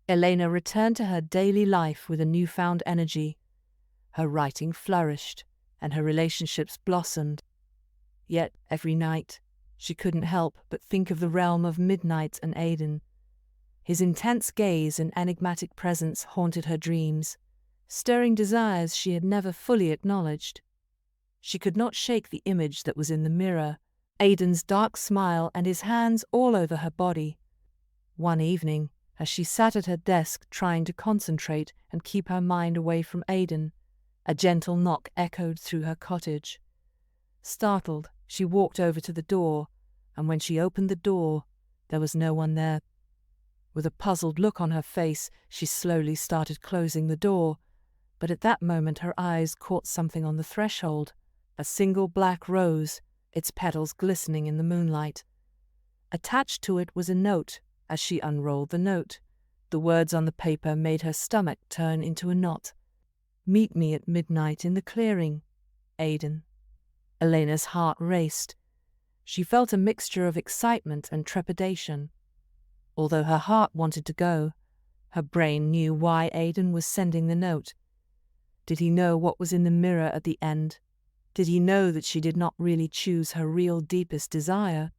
Elena returned to her daily life with a newfound energy. Her writing flourished, and her relationships blossomed. Yet, every night, she couldn't help but think of the realm of midnight and Aiden. His intense gaze and enigmatic presence haunted her dreams, stirring desires she had never fully acknowledged. She could not shake the image that was in the mirror, Aiden's dark smile and his hands all over her body. One evening, as she sat at her desk trying to concentrate and keep her mind away from Aiden, a gentle knock echoed through her cottage. Startled, she walked over to the door, and when she opened the door, there was no one there. With a puzzled look on her face, she slowly started closing the door, but at that moment her eyes caught something on the threshold, a single black rose, its petals glistening in the moonlight. Attached to it was a note. As she unrolled the note, the words on the paper made her stomach turn into a knot. "Meet me at midnight in the clearing, Aiden." Elena's heart raced. She felt a mixture of excitement and trepidation. Although her heart wanted to go, her brain knew why Aiden was sending the note. Did he know what was in the mirror at the end? Did he know that she did not really choose her real deepest desire?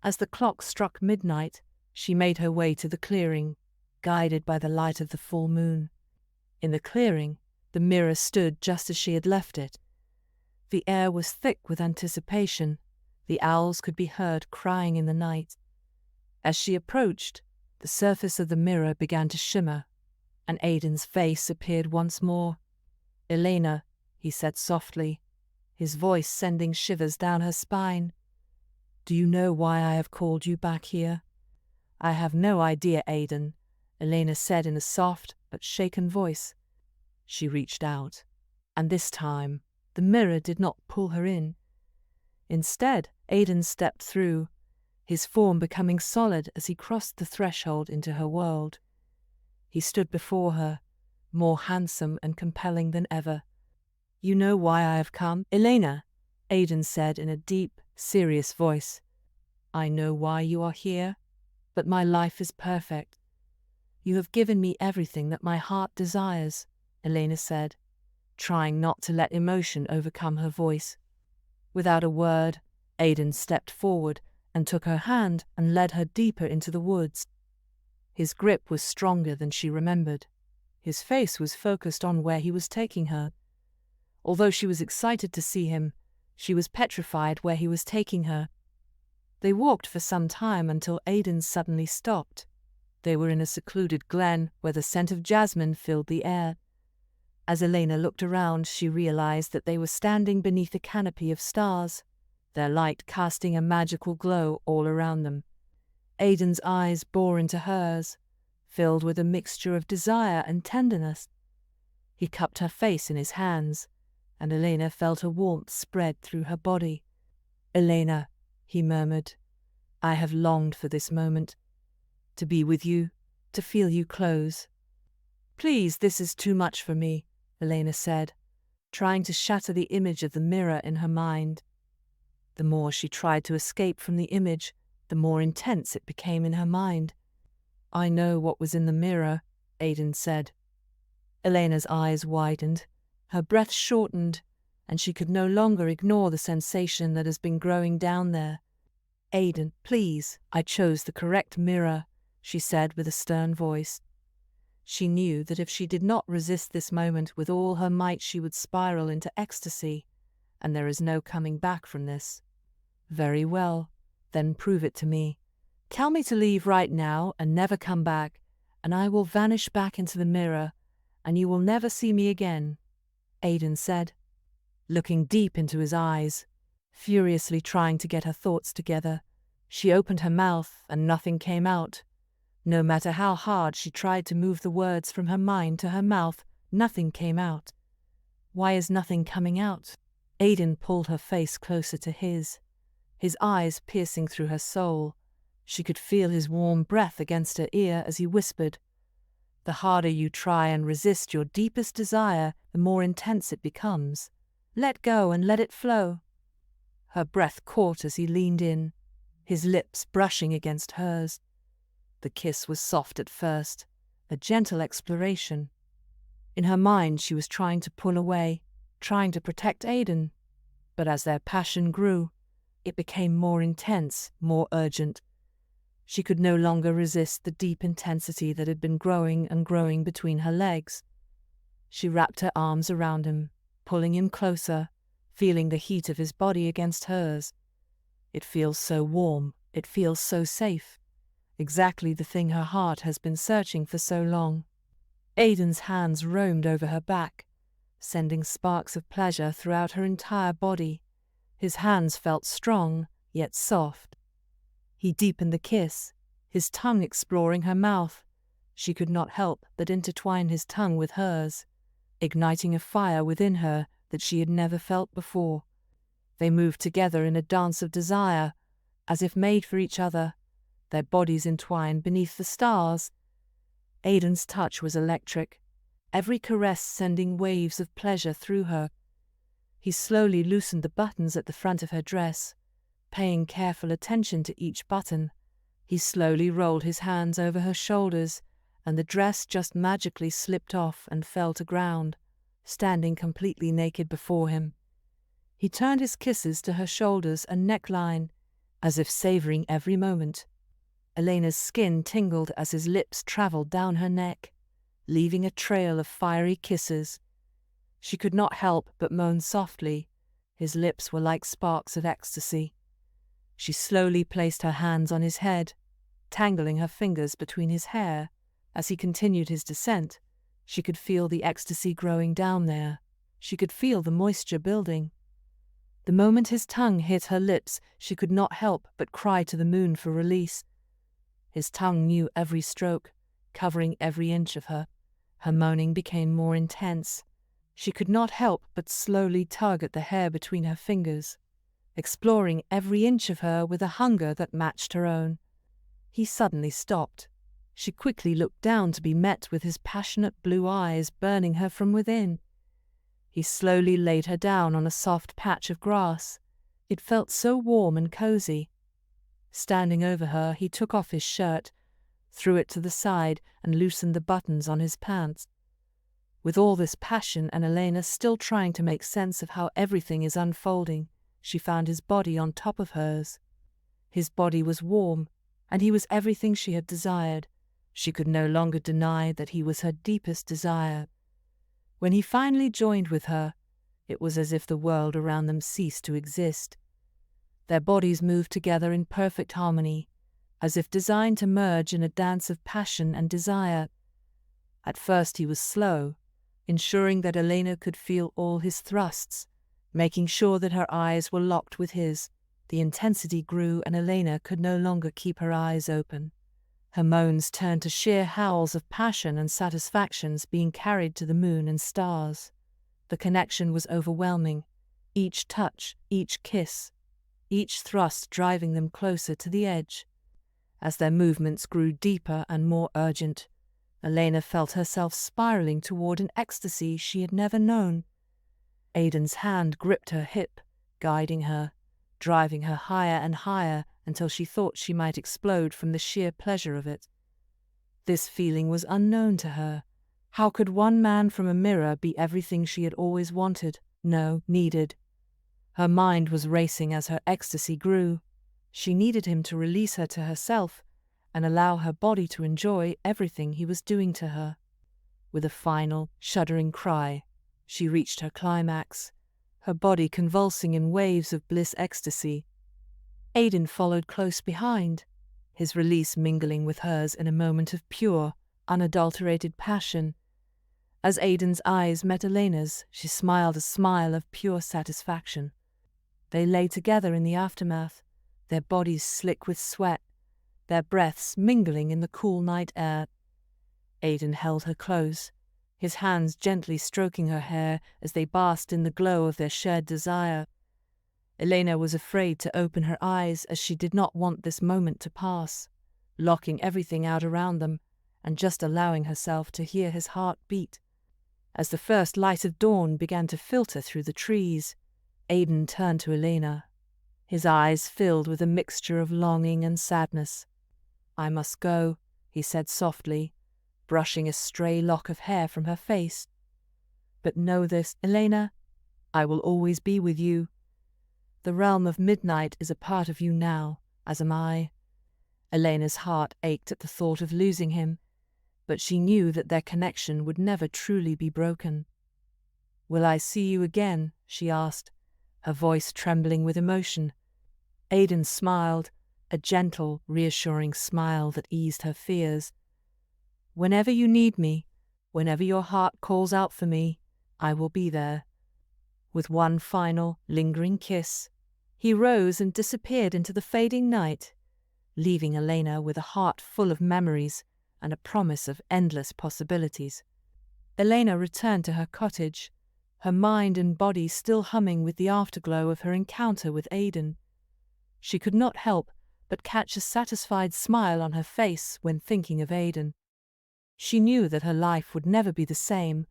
As the clock struck midnight, she made her way to the clearing, guided by the light of the full moon. In the clearing, the mirror stood just as she had left it. The air was thick with anticipation. The owls could be heard crying in the night. As she approached, the surface of the mirror began to shimmer, and Aiden's face appeared once more. "Elena," he said softly, his voice sending shivers down her spine. "Do you know why I have called you back here?" "I have no idea, Aiden," Elena said in a soft but shaken voice. She reached out, and this time the mirror did not pull her in. Instead, Aiden stepped through, his form becoming solid as he crossed the threshold into her world. He stood before her, more handsome and compelling than ever. "You know why I have come, Elena," Aiden said in a deep, serious voice. "I know why you are here, but my life is perfect." "You have given me everything that my heart desires," Elena said, trying not to let emotion overcome her voice. Without a word, Aiden stepped forward and took her hand and led her deeper into the woods. His grip was stronger than she remembered. His face was focused on where he was taking her. Although she was excited to see him, she was petrified where he was taking her. They walked for some time until Aiden suddenly stopped. They were in a secluded glen where the scent of jasmine filled the air. As Elena looked around, she realized that they were standing beneath a canopy of stars, their light casting a magical glow all around them. Aiden's eyes bore into hers, filled with a mixture of desire and tenderness. He cupped her face in his hands, and Elena felt a warmth spread through her body. "Elena," he murmured, "I have longed for this moment. To be with you, to feel you close." "Please, this is too much for me," Elena said, trying to shatter the image of the mirror in her mind. The more she tried to escape from the image, the more intense it became in her mind. "I know what was in the mirror," Aiden said. Elena's eyes widened, her breath shortened, and she could no longer ignore the sensation that has been growing down there. "Aiden, please, I chose the correct mirror," she said with a stern voice. She knew that if she did not resist this moment with all her might, she would spiral into ecstasy, and there is no coming back from this. "Very well, then prove it to me. Tell me to leave right now and never come back, and I will vanish back into the mirror, and you will never see me again," Aiden said, looking deep into his eyes, furiously trying to get her thoughts together. She opened her mouth and nothing came out. No matter how hard she tried to move the words from her mind to her mouth, nothing came out. "Why is nothing coming out?" Aiden pulled her face closer to his eyes piercing through her soul. She could feel his warm breath against her ear as he whispered, "The harder you try and resist your deepest desire, the more intense it becomes. Let go and let it flow." Her breath caught as he leaned in, his lips brushing against hers. The kiss was soft at first, a gentle exploration. In her mind, she was trying to pull away, trying to protect Aiden. But as their passion grew, it became more intense, more urgent. She could no longer resist the deep intensity that had been growing and growing between her legs. She wrapped her arms around him, pulling him closer, feeling the heat of his body against hers. It feels so warm, it feels so safe. Exactly the thing her heart has been searching for so long. Aiden's hands roamed over her back, sending sparks of pleasure throughout her entire body. His hands felt strong, yet soft. He deepened the kiss, his tongue exploring her mouth. She could not help but intertwine his tongue with hers, igniting a fire within her that she had never felt before. They moved together in a dance of desire, as if made for each other, their bodies entwined beneath the stars. Aiden's touch was electric, every caress sending waves of pleasure through her. He slowly loosened the buttons at the front of her dress, paying careful attention to each button. He slowly rolled his hands over her shoulders, and the dress just magically slipped off and fell to ground, standing completely naked before him. He turned his kisses to her shoulders and neckline, as if savoring every moment. Elena's skin tingled as his lips traveled down her neck, leaving a trail of fiery kisses. She could not help but moan softly. His lips were like sparks of ecstasy. She slowly placed her hands on his head, tangling her fingers between his hair. As he continued his descent, she could feel the ecstasy growing down there. She could feel the moisture building. The moment his tongue hit her lips, she could not help but cry to the moon for release. His tongue knew every stroke, covering every inch of her. Her moaning became more intense. She could not help but slowly tug at the hair between her fingers, exploring every inch of her with a hunger that matched her own. He suddenly stopped. She quickly looked down to be met with his passionate blue eyes burning her from within. He slowly laid her down on a soft patch of grass. It felt so warm and cozy. Standing over her, he took off his shirt, threw it to the side, and loosened the buttons on his pants. With all this passion and Elena still trying to make sense of how everything is unfolding, she found his body on top of hers. His body was warm, and he was everything she had desired. She could no longer deny that he was her deepest desire. When he finally joined with her, it was as if the world around them ceased to exist. Their bodies moved together in perfect harmony, as if designed to merge in a dance of passion and desire. At first he was slow, ensuring that Elena could feel all his thrusts, making sure that her eyes were locked with his. The intensity grew and Elena could no longer keep her eyes open. Her moans turned to sheer howls of passion and satisfactions being carried to the moon and stars. The connection was overwhelming, each touch, each kiss, each thrust driving them closer to the edge. As their movements grew deeper and more urgent, Elena felt herself spiraling toward an ecstasy she had never known. Aiden's hand gripped her hip, guiding her, driving her higher and higher until she thought she might explode from the sheer pleasure of it. This feeling was unknown to her. How could one man from a mirror be everything she had always wanted, no, needed? Her mind was racing as her ecstasy grew. She needed him to release her to herself and allow her body to enjoy everything he was doing to her. With a final, shuddering cry, she reached her climax, her body convulsing in waves of bliss ecstasy. Aiden followed close behind, his release mingling with hers in a moment of pure, unadulterated passion. As Aiden's eyes met Elena's, she smiled a smile of pure satisfaction. They lay together in the aftermath, their bodies slick with sweat, their breaths mingling in the cool night air. Aiden held her close, his hands gently stroking her hair as they basked in the glow of their shared desire. Elena was afraid to open her eyes as she did not want this moment to pass, locking everything out around them and just allowing herself to hear his heart beat. As the first light of dawn began to filter through the trees, Aiden turned to Elena, his eyes filled with a mixture of longing and sadness. "I must go," he said softly, brushing a stray lock of hair from her face. "But know this, Elena, I will always be with you. The realm of midnight is a part of you now, as am I." Elena's heart ached at the thought of losing him, but she knew that their connection would never truly be broken. "Will I see you again?" she asked, her voice trembling with emotion. Aiden smiled, a gentle, reassuring smile that eased her fears. "Whenever you need me, whenever your heart calls out for me, I will be there." With one final, lingering kiss, he rose and disappeared into the fading night, leaving Elena with a heart full of memories and a promise of endless possibilities. Elena returned to her cottage, her mind and body still humming with the afterglow of her encounter with Aiden. She could not help but catch a satisfied smile on her face when thinking of Aiden. She knew that her life would never be the same,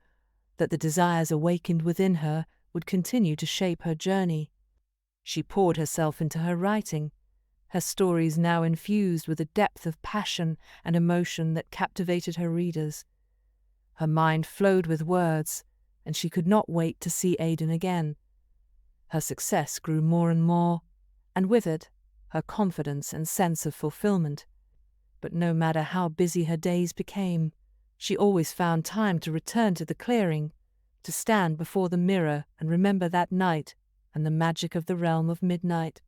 that the desires awakened within her would continue to shape her journey. She poured herself into her writing, her stories now infused with a depth of passion and emotion that captivated her readers. Her mind flowed with words, and she could not wait to see Aiden again. Her success grew more and more, and with it, her confidence and sense of fulfillment. But no matter how busy her days became, she always found time to return to the clearing, to stand before the mirror and remember that night and the magic of the realm of midnight.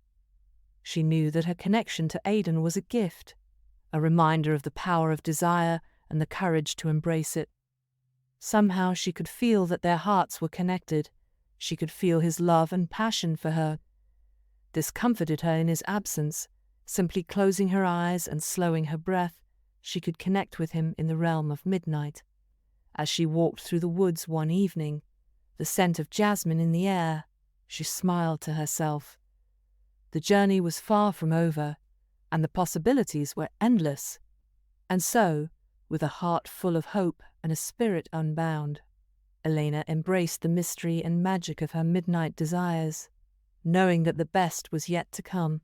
She knew that her connection to Aiden was a gift, a reminder of the power of desire and the courage to embrace it. Somehow she could feel that their hearts were connected. She could feel his love and passion for her. This comforted her in his absence. Simply closing her eyes and slowing her breath, she could connect with him in the realm of midnight. As she walked through the woods one evening, the scent of jasmine in the air, she smiled to herself. The journey was far from over, and the possibilities were endless. And so, with a heart full of hope and a spirit unbound, Elena embraced the mystery and magic of her midnight desires, knowing that the best was yet to come.